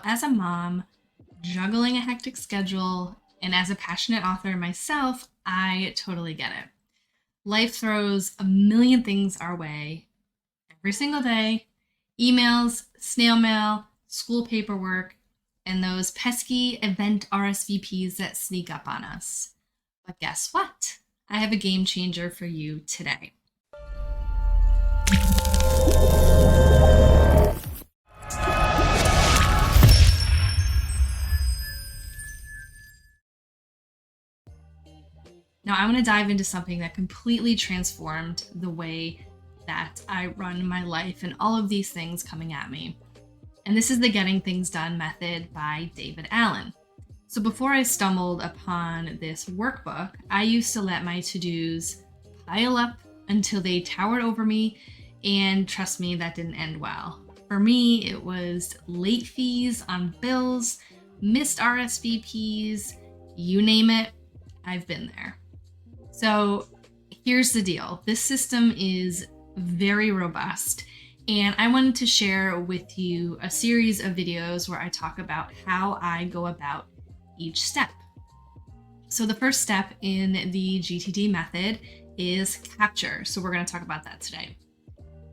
as a mom, juggling a hectic schedule, and as a passionate author myself, I totally get it. Life throws a million things our way every single day: emails, snail mail, school paperwork, and those pesky event RSVPs that sneak up on us. But guess what? I have a game changer for you today. Now, I want to dive into something that completely transformed the way that I run my life and all of these things coming at me. And this is the Getting Things Done method by David Allen. So before I stumbled upon this workbook, I used to let my to-dos pile up until they towered over me, and trust me, that didn't end well. For me, it was late fees on bills, missed RSVPs, you name it, I've been there. So here's the deal. This system is very robust, and I wanted to share with you a series of videos where I talk about how I go about each step. So the first step in the GTD method is capture. So we're going to talk about that today.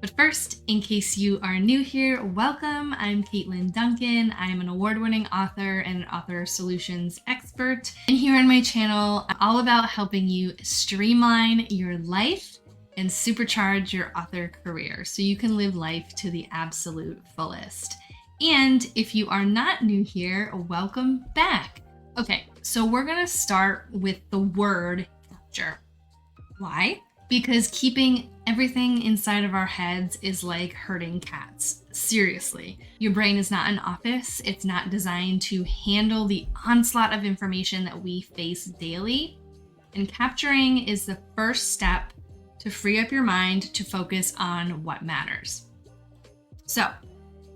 But first, in case you are new here, welcome. I'm Katlyn Duncan. I'm an award-winning author and an author solutions expert. And here on my channel, I'm all about helping you streamline your life and supercharge your author career so you can live life to the absolute fullest. And if you are not new here, welcome back. Okay, so we're gonna start with the word capture. Why? Because keeping everything inside of our heads is like herding cats. Seriously, your brain is not an office. It's not designed to handle the onslaught of information that we face daily. And capturing is the first step to free up your mind to focus on what matters. So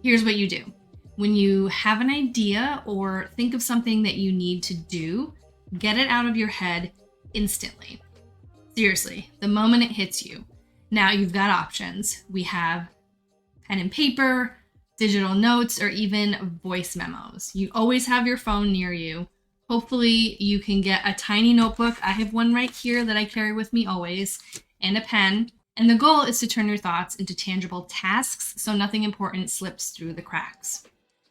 here's what you do. When you have an idea or think of something that you need to do, get it out of your head instantly. Seriously, the moment it hits you. Now you've got options. We have pen and paper, digital notes, or even voice memos. You always have your phone near you. Hopefully you can get a tiny notebook. I have one right here that I carry with me always, and a pen. And the goal is to turn your thoughts into tangible tasks so nothing important slips through the cracks.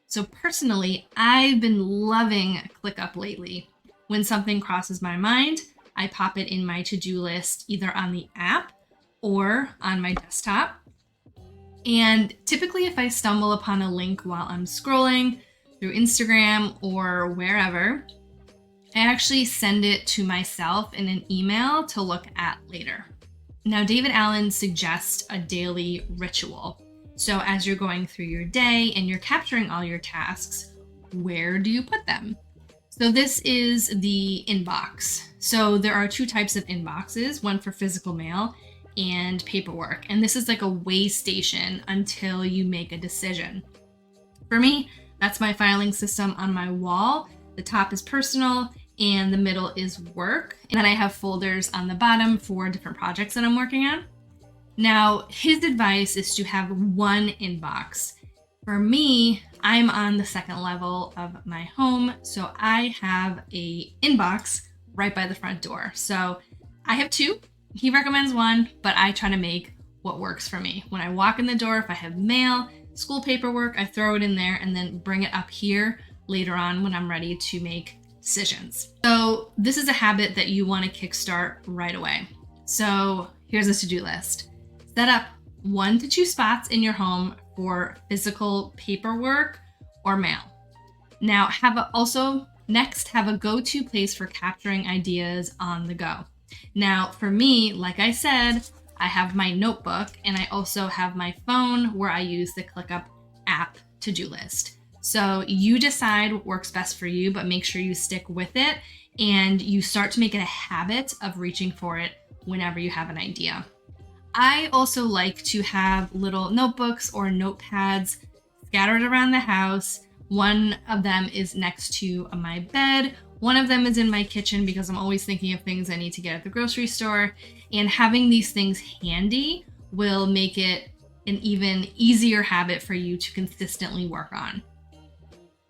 So personally, I've been loving ClickUp lately. When something crosses my mind, I pop it in my to-do list either on the app or on my desktop. And typically if I stumble upon a link while I'm scrolling through Instagram or wherever, I actually send it to myself in an email to look at later. Now, David Allen suggests a daily ritual. So as you're going through your day and you're capturing all your tasks, where do you put them? So this is the inbox. So there are two types of inboxes, one for physical mail and paperwork. And this is like a way station until you make a decision. For me, that's my filing system on my wall. The top is personal and the middle is work. And then I have folders on the bottom for different projects that I'm working on. Now, his advice is to have one inbox. For me, I'm on the second level of my home, so I have a inbox right by the front door. So I have two. He recommends one, but I try to make what works for me. When I walk in the door, if I have mail, school paperwork, I throw it in there and then bring it up here later on when I'm ready to make decisions. So this is a habit that you want to kickstart right away. So here's a to-do list. Set up 1 to 2 spots in your home for physical paperwork or mail. Now have a go-to place for capturing ideas on the go. Now for me, like I said, I have my notebook and I also have my phone where I use the ClickUp app to-do list. So you decide what works best for you, but make sure you stick with it and you start to make it a habit of reaching for it whenever you have an idea. I also like to have little notebooks or notepads scattered around the house. One of them is next to my bed. One of them is in my kitchen because I'm always thinking of things I need to get at the grocery store. And having these things handy will make it an even easier habit for you to consistently work on.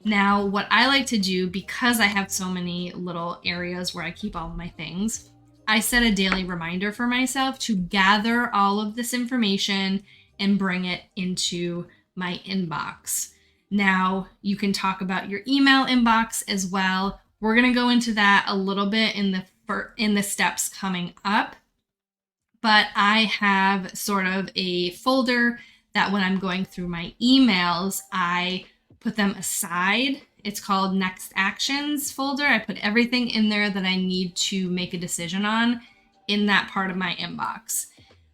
Now, what I like to do, because I have so many little areas where I keep all of my things, I set a daily reminder for myself to gather all of this information and bring it into my inbox. Now, you can talk about your email inbox as well. We're going to go into that a little bit in the steps coming up. But I have sort of a folder that when I'm going through my emails, I put them aside. It's called Next Actions folder. I put everything in there that I need to make a decision on in that part of my inbox.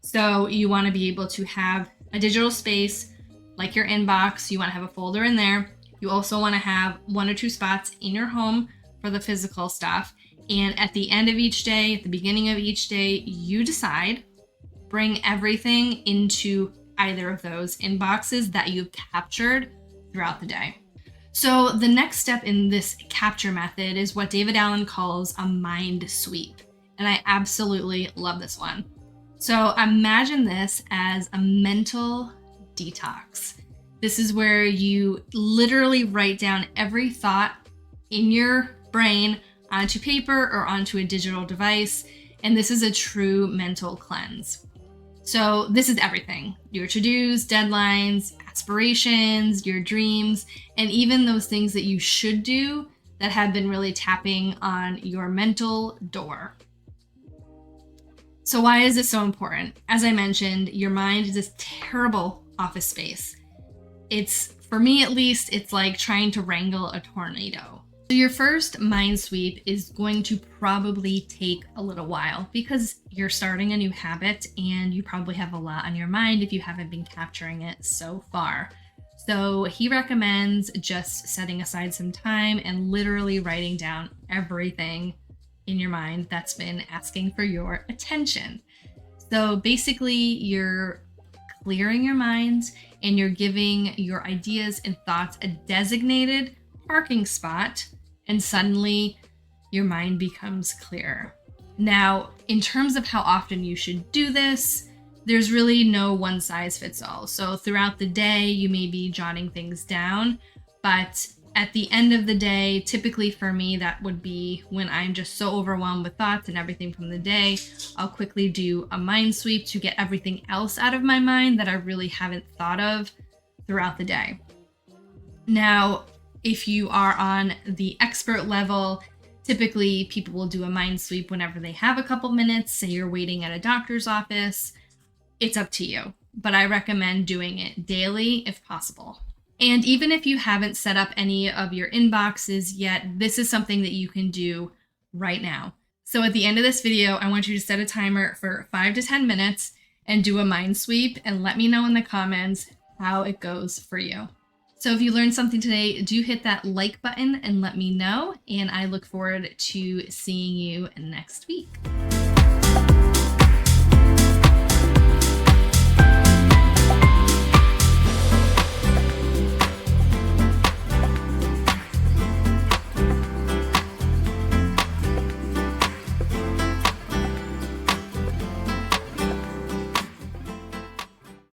So you want to be able to have a digital space like your inbox. You want to have a folder in there. You also want to have 1 or 2 spots in your home for the physical stuff. And at the end of each day, at the beginning of each day, you decide, bring everything into either of those inboxes that you've captured throughout the day. So the next step in this capture method is what David Allen calls a mind sweep. And I absolutely love this one. So imagine this as a mental detox. This is where you literally write down every thought in your brain onto paper or onto a digital device. And this is a true mental cleanse. So this is everything: your to-dos, deadlines, aspirations, your dreams, and even those things that you should do that have been really tapping on your mental door. So why is this so important? As I mentioned, your mind is this terrible office space. It's, for me at least, it's like trying to wrangle a tornado. So your first mind sweep is going to probably take a little while because you're starting a new habit and you probably have a lot on your mind if you haven't been capturing it so far. So he recommends just setting aside some time and literally writing down everything in your mind that's been asking for your attention. So basically you're clearing your mind and you're giving your ideas and thoughts a designated parking spot, and suddenly your mind becomes clearer. Now, in terms of how often you should do this, there's really no one size fits all. So throughout the day, you may be jotting things down, but at the end of the day, typically for me, that would be when I'm just so overwhelmed with thoughts and everything from the day, I'll quickly do a mind sweep to get everything else out of my mind that I really haven't thought of throughout the day. Now, if you are on the expert level, typically people will do a mind sweep whenever they have a couple minutes. Say you're waiting at a doctor's office. It's up to you, but I recommend doing it daily if possible. And even if you haven't set up any of your inboxes yet, this is something that you can do right now. So at the end of this video, I want you to set a timer for 5 to 10 minutes and do a mind sweep and let me know in the comments how it goes for you. So if you learned something today, do hit that like button and let me know. And I look forward to seeing you next week.